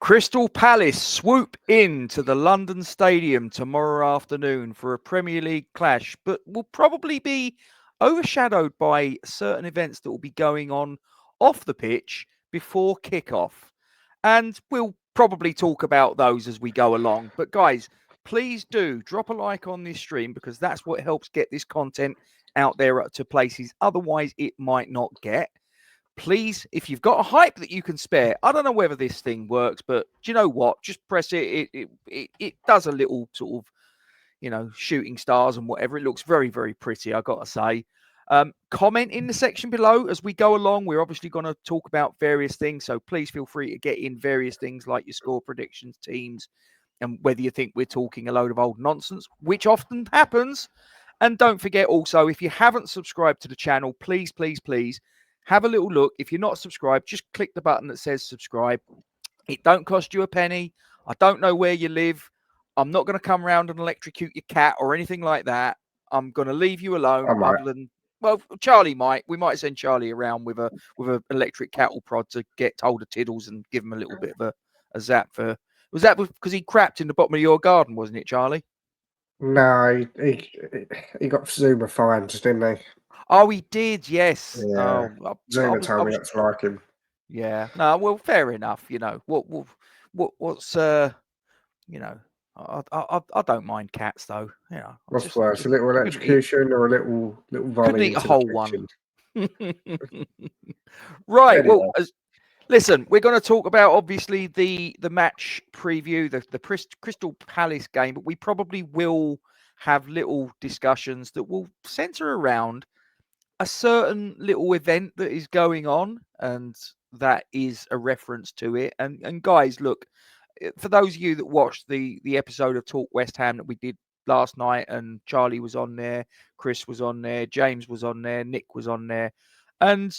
Crystal Palace swoop into the London Stadium tomorrow afternoon for a Premier League clash, but will probably be overshadowed by certain events that will be going on off the pitch before kickoff. And we'll probably talk about those as we go along. But guys, please do drop a like on this stream because that's what helps get this content out there to places otherwise it might not get. Please, if you've got a hype that you can spare, I don't know whether this thing works, but do you know what? Just press it. It does a little sort of, shooting stars and whatever. It looks very, very pretty, I got to say. Comment in the section below as we go along. We're obviously going to talk about various things, so please feel free to get in various things like your score predictions, teams, and whether you think we're talking a load of old nonsense, which often happens. And don't forget also, if you haven't subscribed to the channel, please, please, please have a little look. If you're not subscribed, just click the button that says subscribe. It don't cost you a penny. I don't know where you live. I'm not going to come around and electrocute your cat or anything like that. I'm going to leave you alone. Other than, well, Charlie might. We might send Charlie around with a electric cattle prod to get hold of Tiddles and give him a little bit of a zap for. Was that because he crapped in the bottom of your garden, wasn't it, Charlie? No, he got Zuma fines, didn't he? Oh, he did. Yes. Yeah. Oh, Zuma told me not to like him. Yeah. No. Well, fair enough. What's I don't mind cats though. What's worse, a little electrocution or a little volley couldn't eat a into whole the one. Right. Anyway. Well, listen, we're going to talk about obviously the match preview, the Crystal Palace game, but we probably will have little discussions that will center around a certain little event that is going on, and that is a reference to it. And guys, look, for those of you that watched the episode of Talk West Ham that we did last night, and Charlie was on there, Chris was on there, James was on there, Nick was on there, and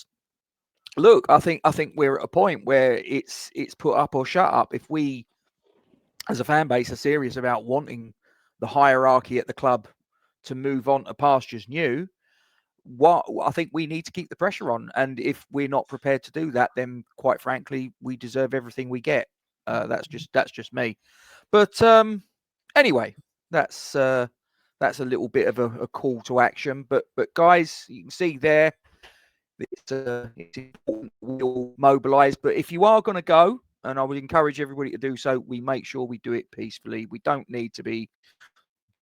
look, I think we're at a point where it's put up or shut up. If we, as a fan base, are serious about wanting the hierarchy at the club to move on to pastures new, what I think we need to keep the pressure on. And if we're not prepared to do that, then quite frankly, we deserve everything we get. That's just me. But anyway, that's a little bit of a call to action. But guys, you can see there, it's important we all mobilise. But if you are going to go, and I would encourage everybody to do so, we make sure we do it peacefully. We don't need to be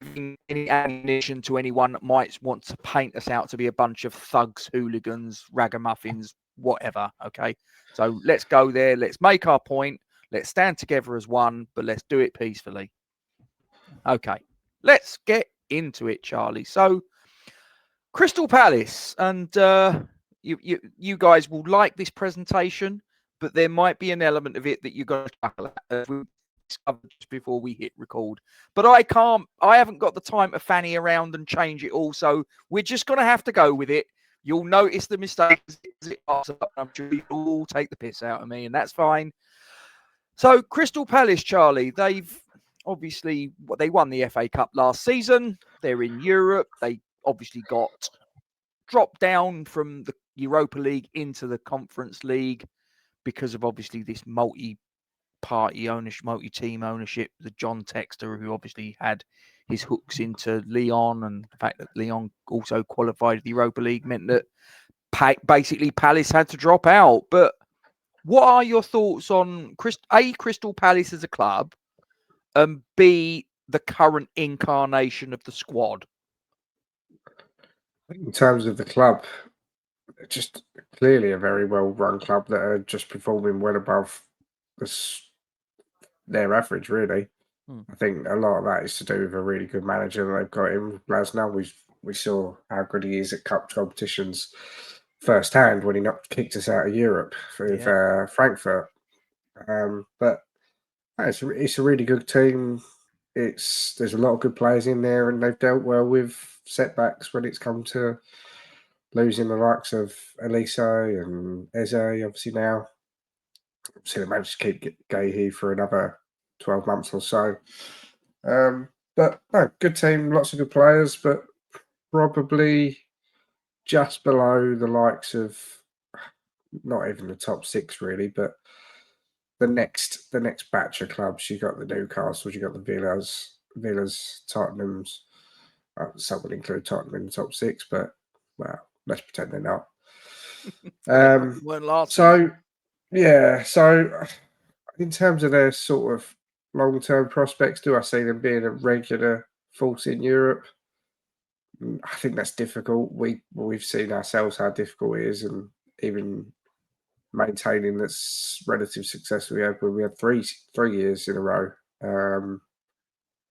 giving any ammunition to anyone that might want to paint us out to be a bunch of thugs, hooligans, ragamuffins, whatever. Okay, so let's go there. Let's make our point. Let's stand together as one, but let's do it peacefully. Okay, let's get into it, Charlie. So, Crystal Palace, and you guys will like this presentation, but there might be an element of it that you're going to chuckle at just before we hit record. But I haven't got the time to fanny around and change it all, so we're just going to have to go with it. You'll notice the mistakes as it passes up. I'm sure you'll all take the piss out of me, and that's fine. So, Crystal Palace, Charlie, they've obviously they won the FA Cup last season. They're in Europe. They obviously got dropped down from the Europa League into the Conference League because of obviously this multi-party ownership, multi-team ownership. The John Textor, who obviously had his hooks into Lyon, and the fact that Lyon also qualified the Europa League meant that basically Palace had to drop out. But what are your thoughts on Crystal Palace as a club, and B, the current incarnation of the squad? In terms of the club, just clearly a very well-run club that are just performing well above their average, really. I think a lot of that is to do with a really good manager that they've got in Glasgow. We saw how good he is at cup competitions firsthand when he kicked us out of Europe with Frankfurt. But it's a really good team. There's a lot of good players in there, and they've dealt well with setbacks when it's come to losing the likes of Elise and Eze, obviously now. Obviously, they managed to keep Gahey for another 12 months or so. But no, good team, lots of good players, but probably just below the likes of not even the top six, really, but the next batch of clubs. You got the Newcastles, you got the Villas, Tottenhams. Some would include Tottenham in the top 6, but well, let's pretend they're not. Weren't last so yeah, so in terms of their sort of long-term prospects, do I see them being a regular force in Europe? I think that's difficult. We've seen ourselves how difficult it is, and even maintaining this relative success we had when we had three years in a row.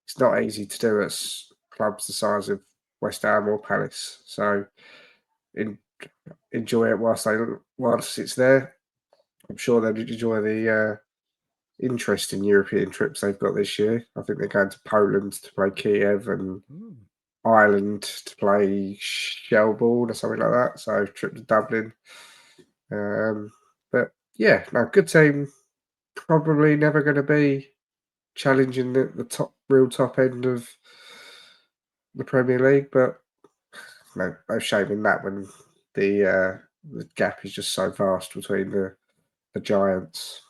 It's not easy to do at clubs the size of West Ham or Palace. So enjoy it whilst it's there. I'm sure they'll enjoy the interesting European trips they've got this year. I think they're going to Poland to play Kiev and Ireland to play Shelbourne or something like that. So trip to Dublin. But yeah, no, good team. Probably never going to be challenging the real top end of the Premier League, but no shame in that when the gap is just so vast between the giants.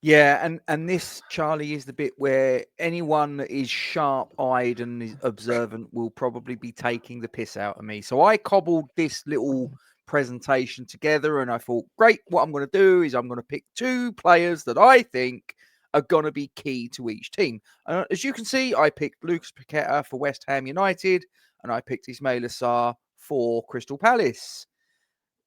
Yeah, and this, Charlie, is the bit where anyone that is sharp-eyed and is observant will probably be taking the piss out of me. So I cobbled this little presentation together, and I thought, great, what I'm going to do is I'm going to pick 2 players that I think are going to be key to each team. As you can see, I picked Lucas Paqueta for West Ham United, and I picked Ismaila Sarr for Crystal Palace.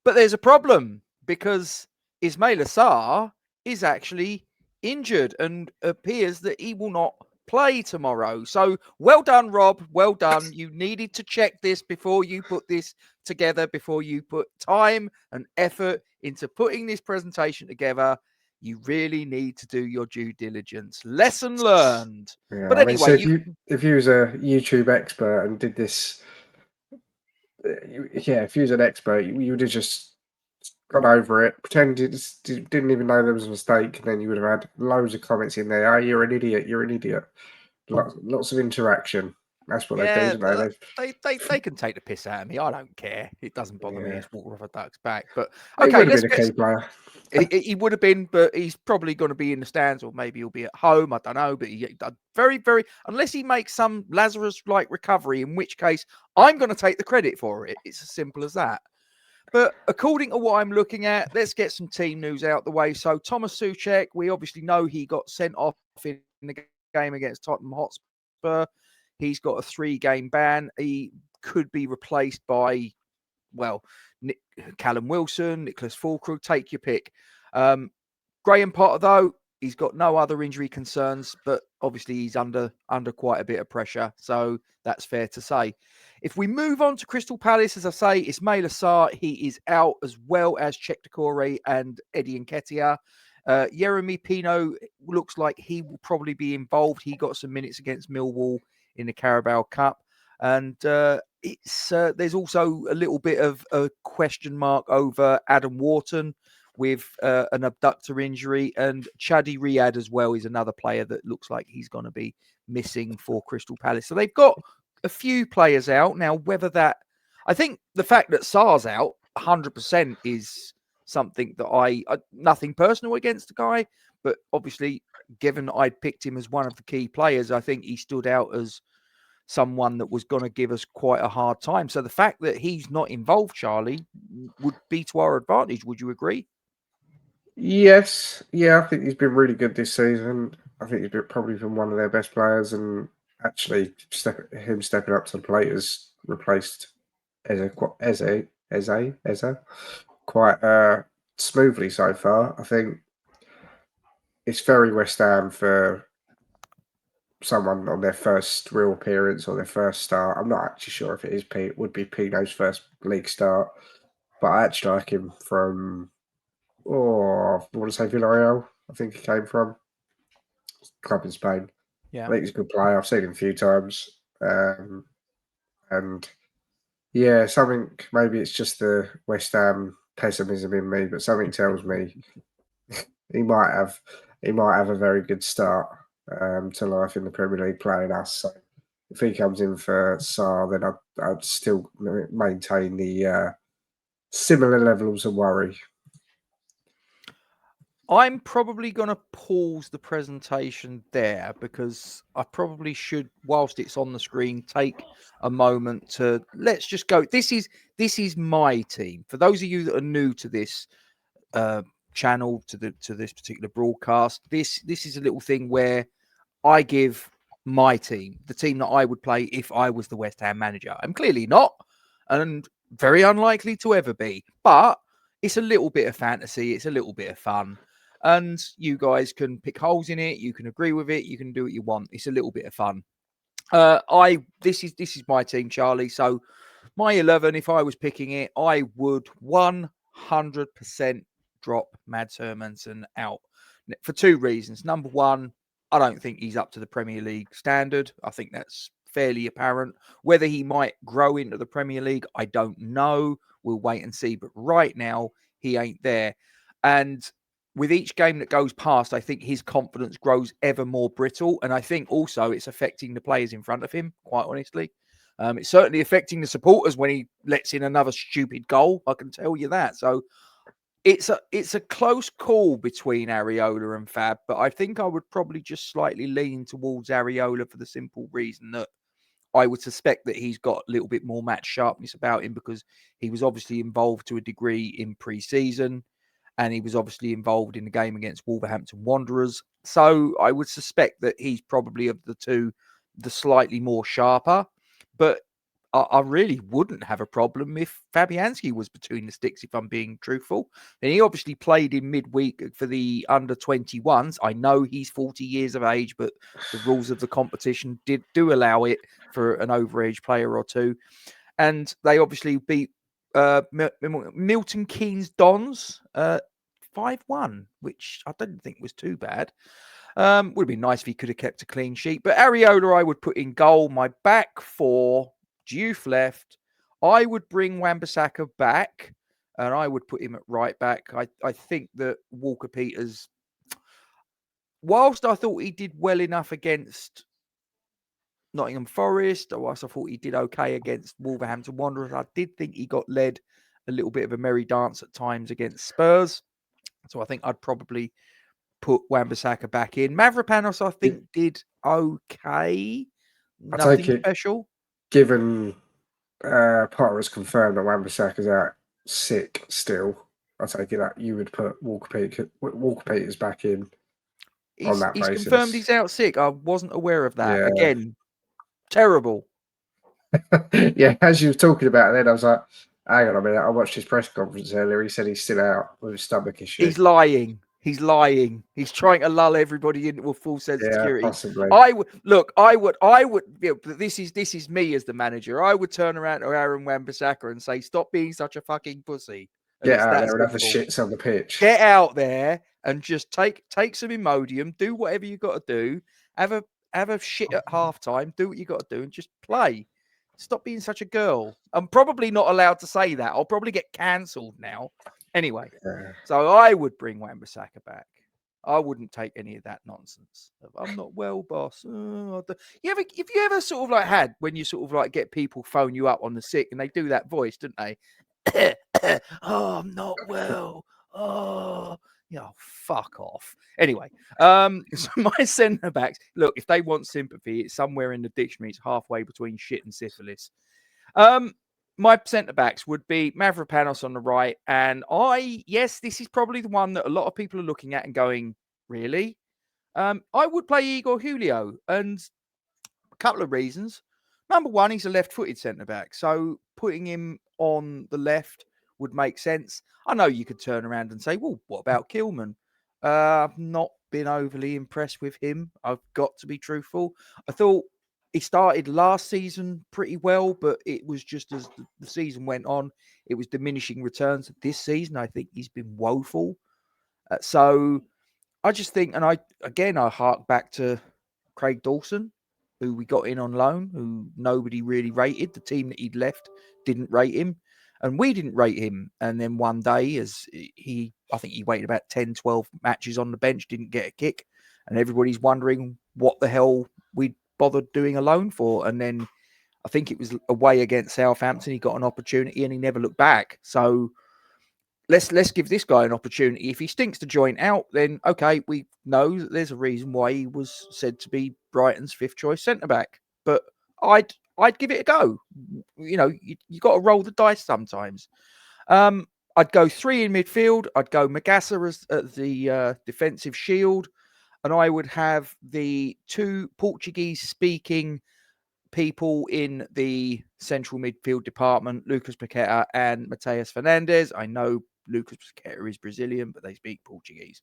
But there's a problem, because Ismaila Sarr is actually injured and appears that he will not play tomorrow. So well done, Rob. Well done. You needed to check this before you put this together, before you put time and effort into putting this presentation together. You really need to do your due diligence. Lesson learned. Yeah, but I mean, anyway, so if you was a YouTube expert and did this, if you was an expert, you would have just gone over it, pretended didn't even know there was a mistake, and then you would have had loads of comments in there. Oh, you're an idiot. You're an idiot. Lots of interaction. That's what they do, don't they? They can take the piss out of me. I don't care. It doesn't bother me. It's water off a duck's back. But okay, let's get a key player. He would have been, but he's probably going to be in the stands, or maybe he'll be at home. I don't know. But he very, unless he makes some Lazarus-like recovery, in which case I'm going to take the credit for it. It's as simple as that. But according to what I'm looking at, let's get some team news out the way. So Thomas Souček, we obviously know he got sent off in the game against Tottenham Hotspur. He's got a 3-game ban. He could be replaced by, Callum Wilson, Nicholas Fulkrug, take your pick. Graham Potter, though, he's got no other injury concerns, but obviously he's under quite a bit of pressure. So that's fair to say. If we move on to Crystal Palace, as I say, Ismaila Sarr, he is out, as well as Cheick Doucouré and Eddie Nketiah. Yeremy Pino looks like he will probably be involved. He got some minutes against Millwall in the Carabao Cup. And there's also a little bit of a question mark over Adam Wharton with an abductor injury. And Chadi Riyad as well is another player that looks like he's going to be missing for Crystal Palace. So they've got a few players out. Now, I think the fact that Sarr's out 100% is something that nothing personal against the guy, but obviously, given I'd picked him as one of the key players, I think he stood out as someone that was going to give us quite a hard time. So the fact that he's not involved, Charlie, would be to our advantage. Would you agree? Yes. Yeah, I think he's been really good this season. I think he's probably been one of their best players, and actually him stepping up to the plate has replaced Eze quite smoothly so far. I think it's very West Ham for someone on their first real appearance or their first start. I'm not actually sure if it would be Pino's first league start, but I actually like him from I want to say Villarreal. I think he came from club in Spain. Yeah, I think he's a good player. I've seen him a few times, and yeah, something, maybe it's just the West Ham pessimism in me, but something tells me he might have a very good start to life in the Premier League playing us. So if he comes in for Sarr, then I'd still maintain the similar levels of worry. I'm probably going to pause the presentation there because I probably should, whilst it's on the screen, take a moment to let's just go. This is my team. For those of you that are new to this channel, to this particular broadcast, this is a little thing where I give my team, the team that I would play if I was the West Ham manager. I'm clearly not, and very unlikely to ever be, but it's a little bit of fantasy. It's a little bit of fun. And you guys can pick holes in it. You can agree with it. You can do what you want. It's a little bit of fun. This is my team, Charlie. So my 11, if I was picking it, I would 100% drop Mads Hermansen out for two reasons. Number one, I don't think he's up to the Premier League standard. I think that's fairly apparent. Whether he might grow into the Premier League, I don't know. We'll wait and see. But right now, he ain't there. And with each game that goes past, I think his confidence grows ever more brittle. And I think also it's affecting the players in front of him, quite honestly. It's certainly affecting the supporters when he lets in another stupid goal. I can tell you that. So it's a close call between Areola and Fab, but I think I would probably just slightly lean towards Areola for the simple reason that I would suspect that he's got a little bit more match sharpness about him because he was obviously involved to a degree in pre-season and he was obviously involved in the game against Wolverhampton Wanderers. So I would suspect that he's probably of the two, the slightly more sharper. But I really wouldn't have a problem if Fabianski was between the sticks, if I'm being truthful. And he obviously played in midweek for the under-21s. I know he's 40 years of age, but the rules of the competition do allow it for an overage player or two. And they obviously beat Milton Keynes Dons 5-1, which I don't think was too bad. Would have been nice if he could have kept a clean sheet. But Areola, I would put in goal. My back four, Diouf left. I would bring Wan-Bissaka back, and I would put him at right back. I think that Walker Peters, whilst I thought he did well enough against Nottingham Forest, or whilst I thought he did okay against Wolverhampton Wanderers, I did think he got led a little bit of a merry dance at times against Spurs. So I think I'd probably put Wan-Bissaka back in. Mavropanos, I think, did okay. Nothing special. Given Potter has confirmed that Wan-Bissaka's out sick still, I take it that you would put Walker Peters back in on that basis. He's confirmed he's out sick. I wasn't aware of that. Yeah. Again, terrible. Yeah, as you were talking about it then, I was like, hang on a minute, I watched his press conference earlier. He said he's still out with a stomach issue. He's lying. He's lying. He's trying to lull everybody into a full sense of security. Possibly. I would. This is me as the manager. I would turn around to Aaron Wan-Bissaka and say, "Stop being such a fucking pussy. Get out there and have the shits on the pitch. Get out there and just take some Imodium. Do whatever you got to do. Have a shit at halftime. Do what you got to do and just play. Stop being such a girl." I'm probably not allowed to say that. I'll probably get cancelled now. Anyway, so I would bring Wan-Bissaka back. I wouldn't take any of that nonsense. I'm not well, boss. If you ever sort of like had when you sort of like get people phone you up on the sick and they do that voice, don't they? Oh, I'm not well. Oh, fuck off. Anyway, so my centre backs. Look, if they want sympathy, it's somewhere in the dictionary. It's halfway between shit and syphilis. My centre backs would be Mavropanos on the right. And this is probably the one that a lot of people are looking at and going, really? I would play Igor Julio. And a couple of reasons. Number one, he's a left-footed centre back. So putting him on the left would make sense. I know you could turn around and say, well, what about Kilman? I've not been overly impressed with him. I've got to be truthful. I thought he started last season pretty well, but it was just as the season went on, it was diminishing returns. This season, I think he's been woeful. So I just think, and I hark back to Craig Dawson, who we got in on loan, who nobody really rated. The team that he'd left didn't rate him, and we didn't rate him. And then one day, I think he waited about 10, 12 matches on the bench, didn't get a kick, and everybody's wondering what the hell we'd bothered doing a loan for. And then I think it was away against Southampton. He got an opportunity and he never looked back. So let's give this guy an opportunity. If he stinks to joint out, then okay, we know that there's a reason why he was said to be Brighton's 5th choice centre back. But I'd give it a go. You know, you got to roll the dice sometimes. I'd go 3 in midfield. I'd go Magassa as the defensive shield, and I would have the 2 Portuguese-speaking people in the central midfield department, Lucas Paqueta and Mateus Fernandes. I know Lucas Paqueta is Brazilian, but they speak Portuguese.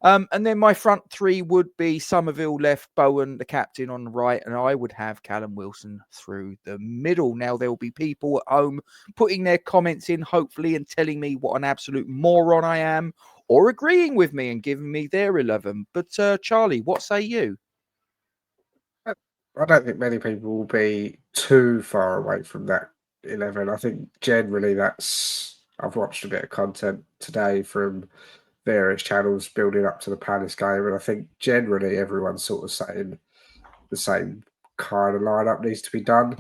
And then my front 3 would be Somerville left, Bowen, the captain, on the right, and I would have Callum Wilson through the middle. Now, there will be people at home putting their comments in, hopefully, and telling me what an absolute moron I am, or agreeing with me and giving me their 11. But, Charlie, what say you? I don't think many people will be too far away from that 11. I think generally I've watched a bit of content today from various channels building up to the Palace game, and I think generally everyone's sort of saying the same kind of lineup needs to be done.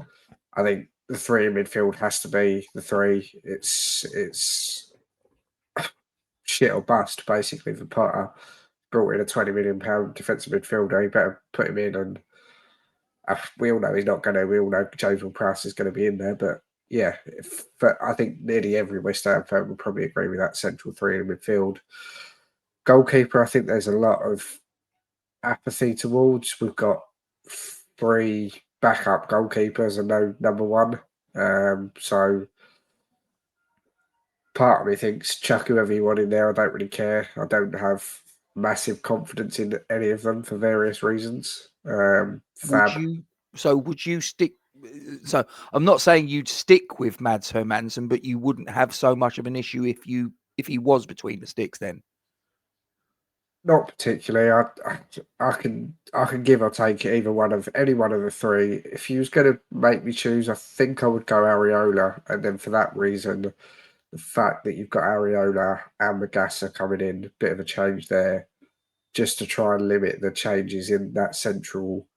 I think the 3 in midfield has to be the 3. It's shit or bust basically for Potter. Brought in a £20 million defensive midfielder. He better put him in, and we all know he's not going to. We all know James Ward-Prowse is going to be in there, but yeah, but I think nearly every West Ham fan will probably agree with that central 3 in midfield. Goalkeeper, I think there's a lot of apathy towards. We've got 3 backup goalkeepers and no number 1. So part of me thinks chuck whoever you want in there. I don't really care. I don't have massive confidence in any of them for various reasons. Would you stick? So I'm not saying you'd stick with Mads Hermansen, but you wouldn't have so much of an issue if he was between the sticks then. Not particularly. I can give or take either any one of the 3. If you was going to make me choose, I think I would go Areola, and then for that reason, the fact that you've got Areola and Magassa coming in, a bit of a change there, just to try and limit the changes in that central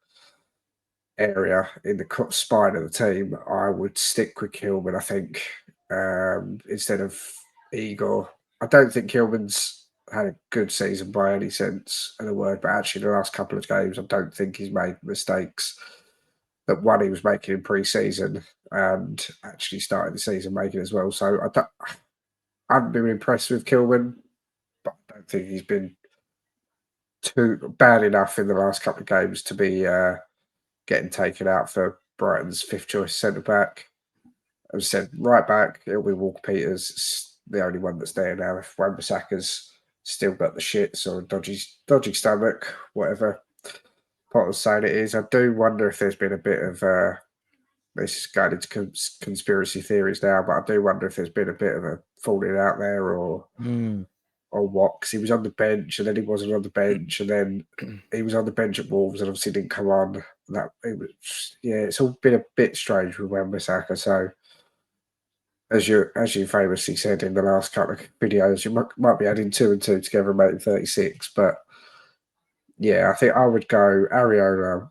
area in the spine of the team, I would stick with Kilman, I think, instead of Igor. I don't think Kilman's had a good season by any sense of the word, but actually the last couple of games, I don't think he's made mistakes that one he was making in pre-season and actually started the season making as well. So I haven't been impressed with Kilman, but I don't think he's been too bad enough in the last couple of games to be getting taken out for Brighton's 5th choice centre back. As I said, right back, it'll be Walker Peters. It's the only one that's there now. If Wan-Bissaka's still got the shits or dodgy stomach, whatever Potter's saying it is, I do wonder if there's been a bit of this is going into conspiracy theories now, but I do wonder if there's been a bit of a falling out there or what, because he was on the bench and then he wasn't on the bench and then he was on the bench at Wolves and obviously didn't come on. It's all been a bit strange with Wan-Bissaka. So as you famously said in the last couple of videos, you might be adding 2 and 2 together and making 36. But yeah, I think I would go Areola,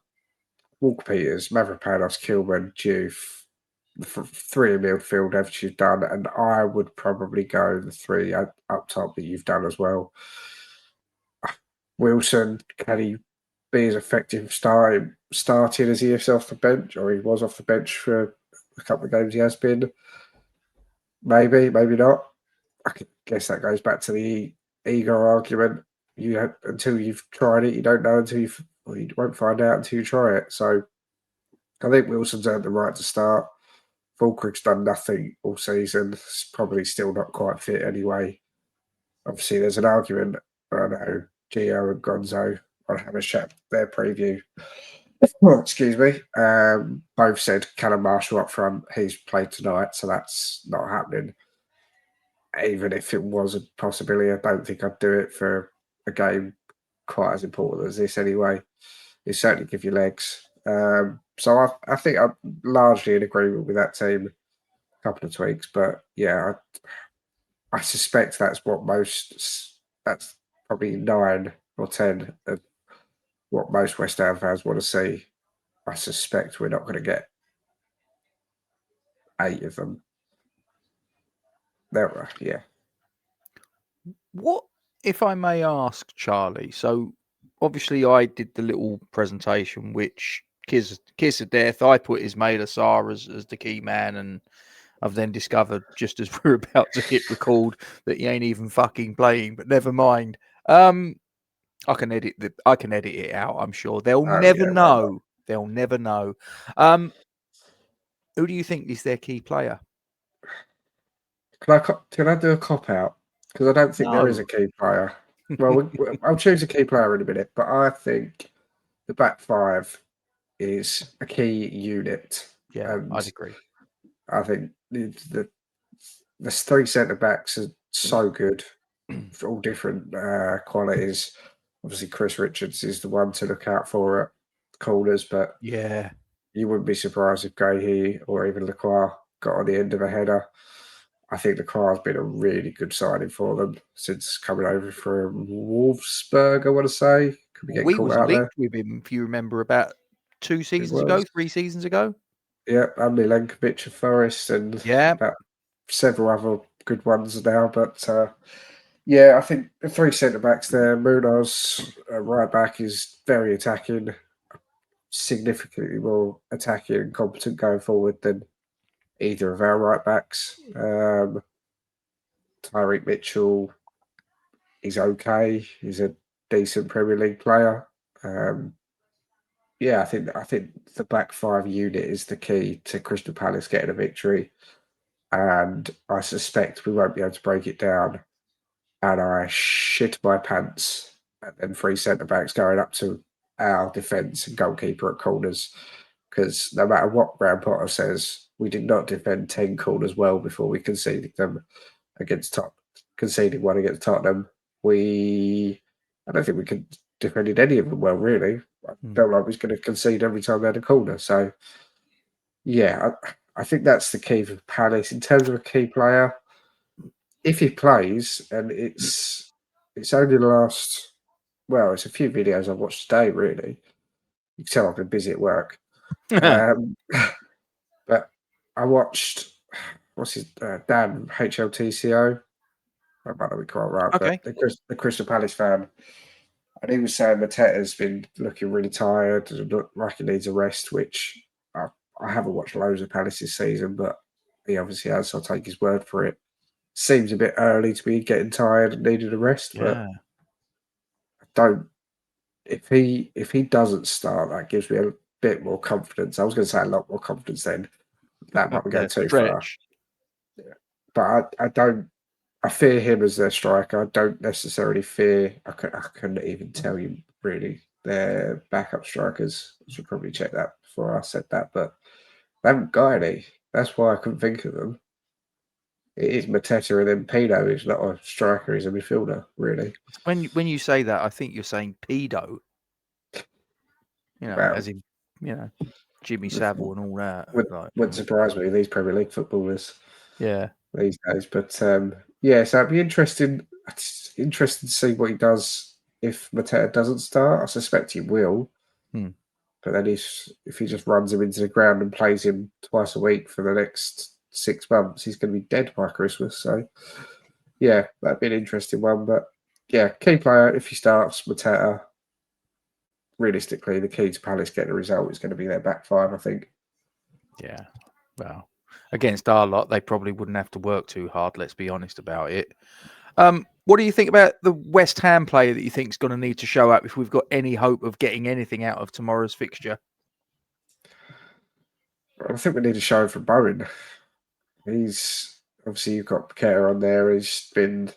Walker Peters, Mavropanos, Kilman, Juve, the 3 in midfield, everything you've done, and I would probably go the 3 up top that you've done as well. Wilson, can he be as effective starting as he is off the bench, or he was off the bench for a couple of games he has been? Maybe not. I guess that goes back to the ego argument. Until you've tried it, you don't know you won't find out until you try it. So I think Wilson's earned the right to start. Fulkrug's done nothing all season. It's probably still not quite fit anyway. Obviously, there's an argument. I know Gio and Gonzo on Hammer's Chat, their preview. Excuse me. Both said Callum Marshall up front. He's played tonight, so that's not happening. Even if it was a possibility, I don't think I'd do it for a game quite as important as this anyway. It certainly give you legs. So I think I'm largely in agreement with that team. A couple of tweaks, but yeah, I suspect that's probably 9 or 10 of what most West Ham fans want to see. I suspect we're not going to get 8 of them. Yeah. What, if I may ask, Charlie? So obviously I did the little presentation, which kiss of death. I put Ismail Assar as the key man, and I've then discovered just as we're about to hit record that he ain't even fucking playing. But never mind. I can edit it out. I'm sure they'll Oh never yeah, why not? know. They'll never know. Who do you think is their key player? Can I do a cop out? Because I don't think there is No. a key player. Well, I'll choose a key player in a minute, but I think the back five is a key unit, Yeah, and I'd agree. I think the three centre backs are so good, for all different qualities. Obviously, Chris Richards is the one to look out for at corners, but Yeah. you wouldn't be surprised if Guéhi or even Lacroix got on the end of a header. I think Lacroix has been a really good signing for them since coming over from Wolfsburg, I want to say. Could be getting We caught was out there. linked with him, if you remember, about 2 It seasons ago, was. 3 seasons ago. Yeah, and Milenkovic of Forest and Yeah. about several other good ones now. But yeah, I think the three centre backs there, Munoz, right back, is very attacking, significantly more attacking and competent going forward than either of our right backs. Tyreek Mitchell is okay. He's a decent Premier League player. Yeah, I think the back five unit is the key to Crystal Palace getting a victory, and I suspect we won't be able to break it down. And I shit my pants, and then three centre backs going up to our defence and goalkeeper at corners, because no matter what Graham Potter says, we did not defend 10 corners well before we conceded them against conceded one against Tottenham. I don't think we could defended any of them well, really. I felt like we was going to concede every time they had a corner. So, yeah, I think that's the key for Palace in terms of a key player. If he plays, and it's only the last, well, it's a few videos I've watched today. Really, you can tell I've been busy at work. Um, but I watched what's his Dan HLTCO. I might not be quite right, Okay. but the Crystal Palace fan, and he was saying Mateta's been looking really tired and looked like he needs a rest, which I haven't watched loads of Palace this season, but he obviously has, so I'll take his word for it. Seems a bit early to be getting tired and needing a rest, but Yeah. I don't. If he doesn't start, that gives me a bit more confidence. I was going to say a lot more confidence then. That might be going too far. Stretch. But I don't. I fear him as their striker. I don't necessarily fear. I couldn't even tell you really their backup strikers. I should probably check that before I said that. But they haven't got any. That's why I couldn't think of them. It is Mateta and then Pino is not a striker. He's a midfielder, really. When you say that, I think you're saying pedo. Well, As in, Jimmy Savile and all that. wouldn't surprise me. These Premier League footballers. Yeah. These days. But yeah, so it'd be interesting. It's interesting to see what he does if Mateta doesn't start. I suspect he will. But then if he just runs him into the ground and plays him twice a week for the next 6 months, he's going to be dead by Christmas. So yeah, that'd be an interesting one. But yeah, key player if he starts Mateta. Realistically, the key to Palace getting a result is going to be their back five, I think. Yeah. Well, against our lot, they probably wouldn't have to work too hard. Let's be honest about it. What do you think about the West Ham player that you think is going to need to show up if we've got any hope of getting anything out of tomorrow's fixture? I think we need a show from Bowen. He's obviously you've got Paqueta on there. He's been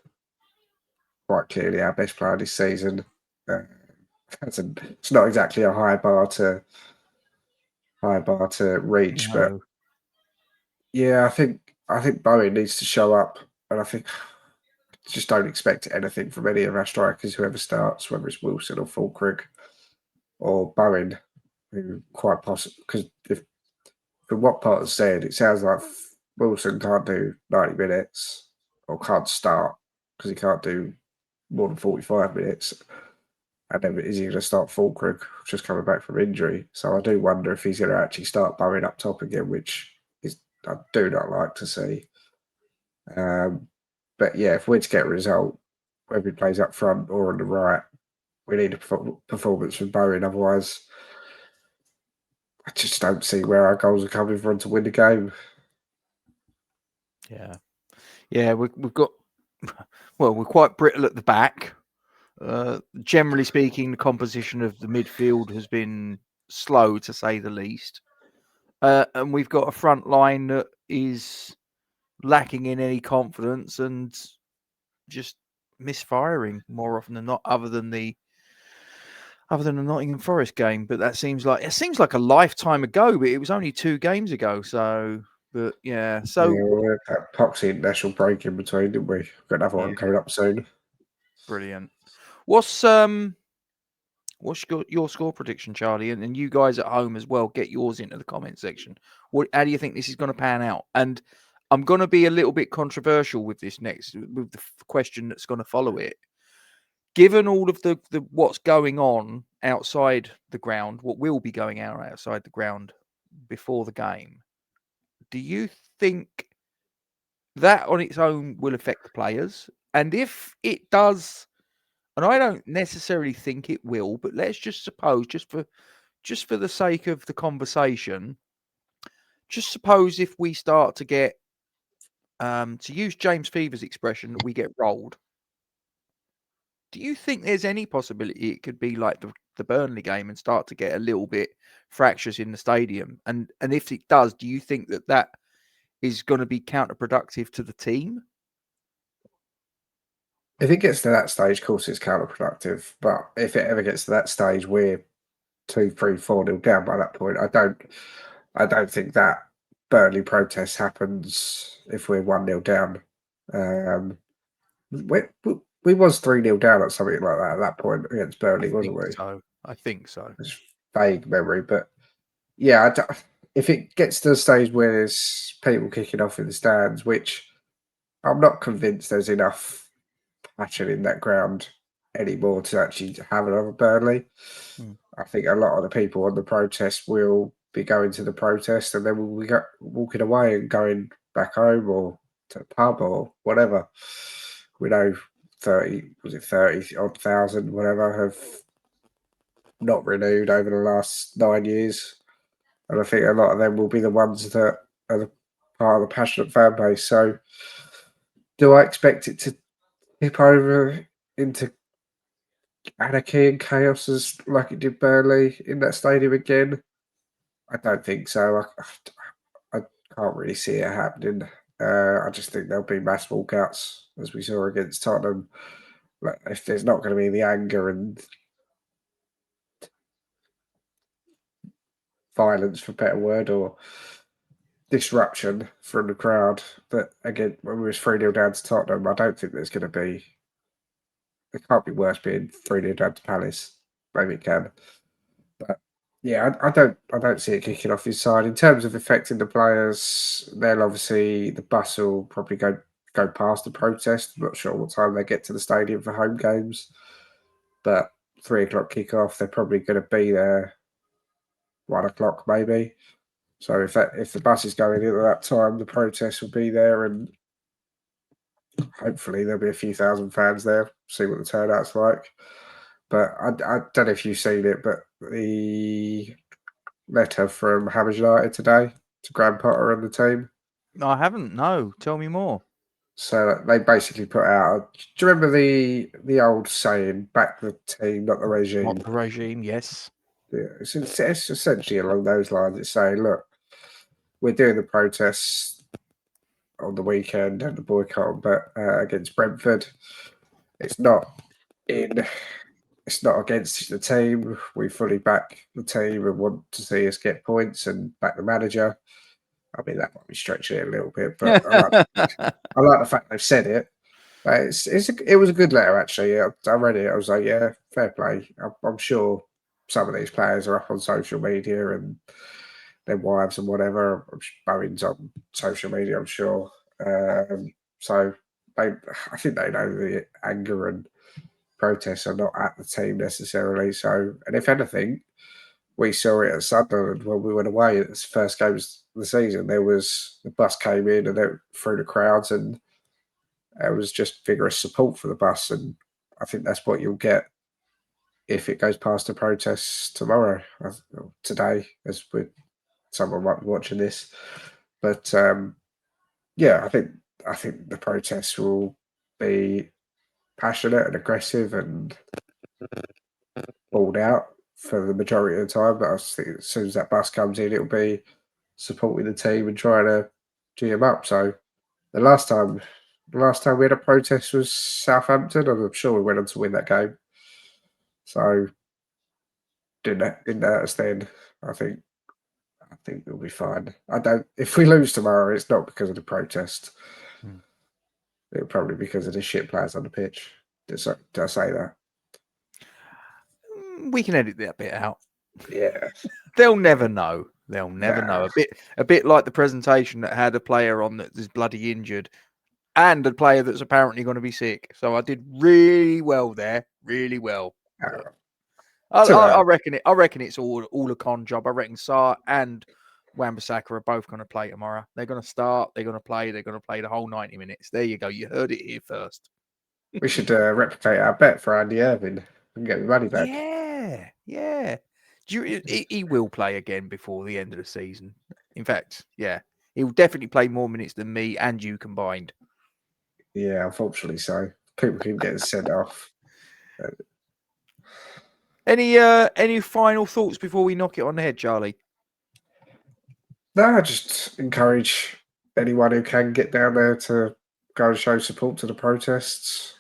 quite clearly our best player this season. It's not exactly a high bar to reach, but yeah, I think Bowen needs to show up, and I think just don't expect anything from any of our strikers, whoever starts, whether it's Wilson or Fulkrug or Bowen, who quite possibly because if from what Potter said, it sounds like Wilson can't do 90 minutes or can't start because he can't do more than 45 minutes. And then is he going to start Fulkrug just coming back from injury? So I do wonder if he's going to actually start Bowen up top again, which is I do not like to see. But yeah, if we're to get a result, whether he plays up front or on the right. We need a performance from Bowen, otherwise I just don't see where our goals are coming from to win the game. Yeah, we've got, well, we're quite brittle at the back. Generally speaking, the composition of the midfield has been slow, to say the least. And we've got a front line that is lacking in any confidence and just misfiring more often than not, other than the Nottingham Forest game. But that seems like a lifetime ago, but it was only 2 games ago. So, but yeah, so we had that Poxy international break in between, didn't we? We've got another one coming up soon. Brilliant. What's your score prediction, Charlie? And you guys at home as well, get yours into the comment section. How do you think this is going to pan out? And I'm going to be a little bit controversial with this with the question that's going to follow it. Given all of the what's going on outside the ground, what will be going on outside the ground before the game, do you think that on its own will affect the players? And if it does, and I don't necessarily think it will, but let's just suppose, just for the sake of the conversation, just suppose if we start to get, to use James Fever's expression, that we get rolled. Do you think there's any possibility it could be like the Burnley game and start to get a little bit fractious in the stadium? And if it does, do you think that is going to be counterproductive to the team? If it gets to that stage, of course, it's counterproductive. But if it ever gets to that stage, we're 2, 3, 4-0 down by that point. I don't think that Burnley protest happens if we're 1-0 down. We was 3-0 down at something like that at that point against Burnley, wasn't we? So I think so. It's vague memory, but yeah, if it gets to the stage where there's people kicking off in the stands, which I'm not convinced there's enough passion in that ground anymore to actually have another Burnley. I think a lot of the people on the protest will be going to the protest and then we'll be walking away and going back home or to the pub or whatever. We know 30 odd thousand, whatever, have not renewed over the last 9 years. And I think a lot of them will be the ones that are part of the passionate fan base. So do I expect it to tip over into anarchy and chaos as like it did Burnley in that stadium again? I don't think so. I can't really see it happening. I just think there'll be mass walkouts as we saw against Tottenham. Like, if there's not going to be the anger and violence, for a better word, or disruption from the crowd, that again, when we was 3-0 down to Tottenham, I don't think there's going to be. It can't be worse being 3-0 down to Palace. Maybe it can, but yeah, I don't see it kicking off his side in terms of affecting the players. They'll obviously the bus will probably go past the protest. I'm not sure what time they get to the stadium for home games, but 3 o'clock kickoff, they're probably going to be there 1 o'clock maybe. So if the bus is going in at that time, the protest will be there, and hopefully there'll be a few thousand fans there. See what the turnout's like. But I don't know if you've seen it, but the letter from Hammers United today to Graham Potter and the team. No, I haven't. No, tell me more. So they basically put out. Do you remember the old saying, "Back the team, not the regime"? Not the regime, yes. Yeah, it's essentially along those lines. It's saying, look, we're doing the protests on the weekend and the boycott, but against Brentford, it's not against the team. We fully back the team and want to see us get points and back the manager. I mean, that might be stretching it a little bit, but I like the fact they've said it. It was a good letter, actually. Yeah, I read it. I was like, yeah, fair play. I'm sure some of these players are up on social media and their wives and whatever. Bowen's on social media, I'm sure. So I think they know the anger and protests are not at the team necessarily. So, and if anything, we saw it at Sunderland when we went away at the first games of the season. The bus came in and they through the crowds, and It was just vigorous support for the bus, and I think that's what you'll get if it goes past the protests tomorrow, or today, as someone might be watching this. But yeah, I think the protests will be passionate and aggressive and balled out for the majority of the time. But I think as soon as that bus comes in, it'll be supporting the team and trying to G them up. So the last time we had a protest was Southampton, and I'm sure we went on to win that game. So didn't hurt us then. I think we'll be fine. If we lose tomorrow, it's not because of the protest. It'll probably be because of the shit players on the pitch. Did I say that? We can edit that bit out. Yeah. They'll never know. They'll never know. A bit like the presentation that had a player on that is bloody injured and a player that's apparently going to be sick. So I did really well there. Really well. I reckon it's all a con job. I reckon Sarr and Wan-Bissaka are both going to play tomorrow. They're going to start. They're going to play. They're going to play the whole 90 minutes. There you go. You heard it here first. We should replicate our bet for Andy Irving and get the money back. Yeah. He will play again before the end of the season. In fact, yeah, he will definitely play more minutes than me and you combined. Yeah, unfortunately so. People keep getting sent off. Any final thoughts before we knock it on the head, Charlie? No, just encourage anyone who can get down there to go and show support to the protests.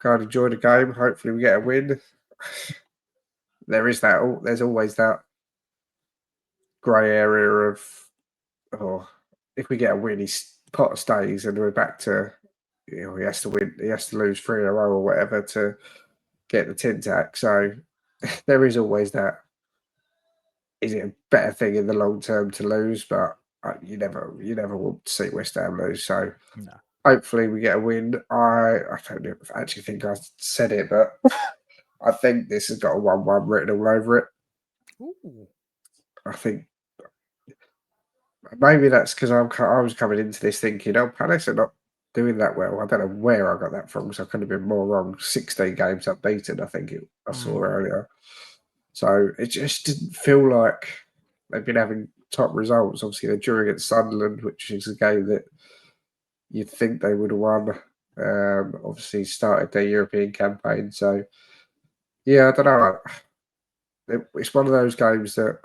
Go and enjoy the game. Hopefully we get a win. There's always that grey area of, if we get a win, Potter stays and we're back to, he has to win, he has to lose 3 in a row or whatever to get the tin tack. So there is always that. Is it a better thing in the long term to lose? But you never want to see West Ham lose. So no. Hopefully we get a win. I don't actually think I said it, but I think this has got a 1-1 written all over it. Ooh. I think maybe that's because I was coming into this thinking, Palace are not doing that well. I don't know where I got that from, because I could have been more wrong. 16 games unbeaten, I think I saw earlier. So it just didn't feel like they've been having top results. Obviously, they're due against Sunderland, which is a game that you'd think they would have won. Obviously, started their European campaign. So, yeah, I don't know. It's one of those games that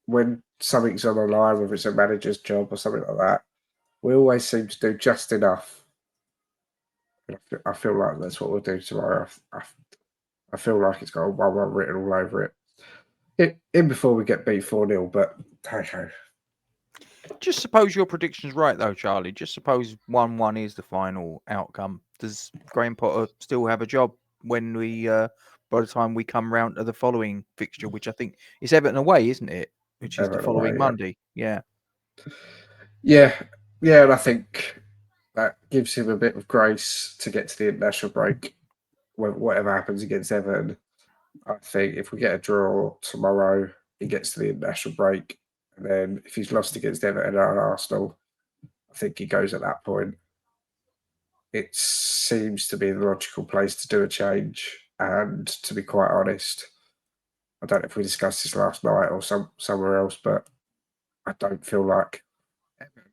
when something's on the line, whether it's a manager's job or something like that, we always seem to do just enough. I feel like that's what we'll do tomorrow. I feel like it's got a 1-1 written all over it. In before we get beat 4-0, but okay. Just suppose your prediction's right, though, Charlie. Just suppose 1-1 is the final outcome. Does Graham Potter still have a job when by the time we come round to the following fixture, which I think is Everton away, isn't it? Which is the following Monday. Yeah. Yeah, and I think that gives him a bit of grace to get to the international break. Whatever happens against Everton, I think if we get a draw tomorrow, he gets to the international break. And then if he's lost against Everton and Arsenal, I think he goes at that point. It seems to be the logical place to do a change. And to be quite honest, I don't know if we discussed this last night or somewhere else, but I don't feel like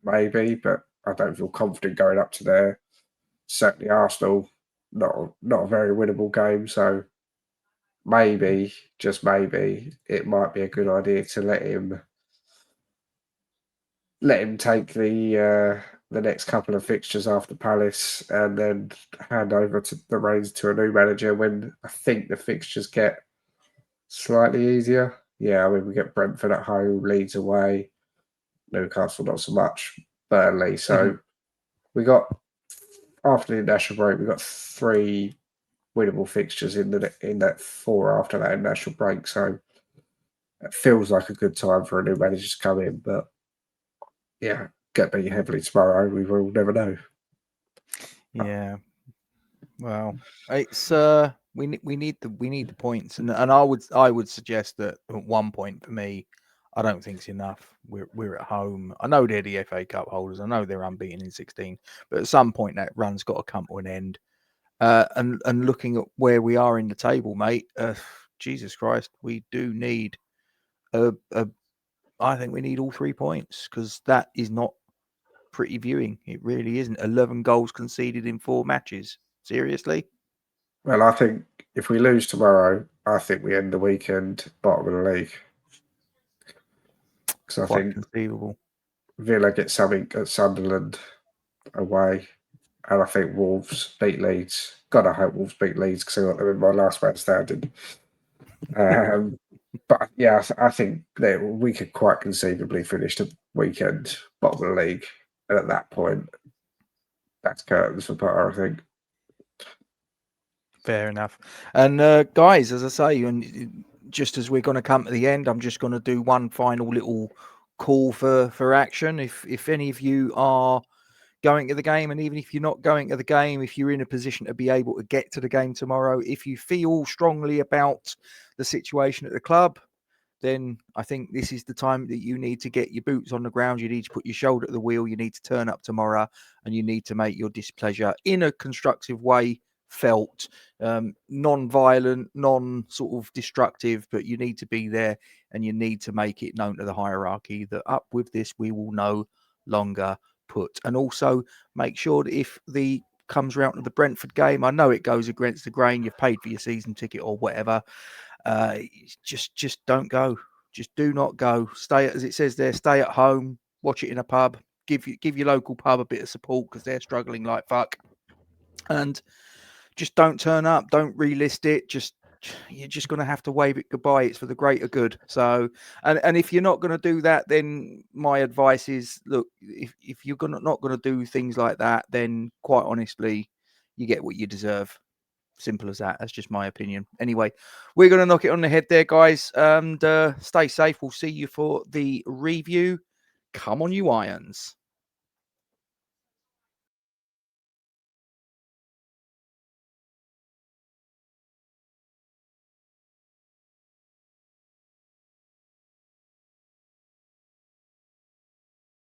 maybe, but I don't feel confident going up to there. Certainly Arsenal, not a very winnable game. So maybe, just maybe, it might be a good idea to let him take the next couple of fixtures after Palace and then hand over to the reins to a new manager when I think the fixtures get slightly easier. Yeah, I mean, we get Brentford at home, Leeds away, Newcastle not so much, Burnley. So we got, after the international break, we got 3 winnable fixtures in that 4 after that international break. So it feels like a good time for a new manager to come in, but yeah, get beat heavily tomorrow. We will never know. Yeah. Well, it's we need the points, and I would suggest that at 1 point for me, I don't think it's enough. We're at home. I know they're the FA Cup holders. I know they're unbeaten in 16, but at some point that run's got to come to an end. And looking at where we are in the table, mate, Jesus Christ, we do need I think we need all 3 points, because that is not pretty viewing. It really isn't. 11 goals conceded in 4 matches. Seriously? Well, I think if we lose tomorrow, I think we end the weekend bottom of the league. Because I think conceivable. Villa get something at Sunderland away, and I think Wolves beat Leeds. God, I hope Wolves beat Leeds, because I got them in my last man standing. But yeah, I think that we could quite conceivably finish the weekend bottom of the league, and at that point, that's curtains for Potter, I think. Fair enough. And guys, as I say, and just as we're going to come to the end, I'm just going to do one final little call for action. If any of you are going to the game, and even if you're not going to the game, if you're in a position to be able to get to the game tomorrow, if you feel strongly about the situation at the club, then I think this is the time that you need to get your boots on the ground. You need to put your shoulder to the wheel. You need to turn up tomorrow, and you need to make your displeasure in a constructive way felt, non-violent, non-sort of destructive, but you need to be there, and you need to make it known to the hierarchy that up with this, we will no longer put. And also make sure that if the comes around to the Brentford game, I know it goes against the grain, you've paid for your season ticket or whatever, just don't go. Just do not go. Stay, as it says there, stay at home, watch it in a pub, give your local pub a bit of support, because they're struggling like fuck, and just don't turn up, don't relist it. You're just going to have to wave it goodbye. It's for the greater good. So, and if you're not going to do that, then my advice is, look, if you're not going to do things like that, then quite honestly, you get what you deserve. Simple as that. That's just my opinion. Anyway, we're going to knock it on the head there, guys. And stay safe. We'll see you for the review. Come on, you Irons.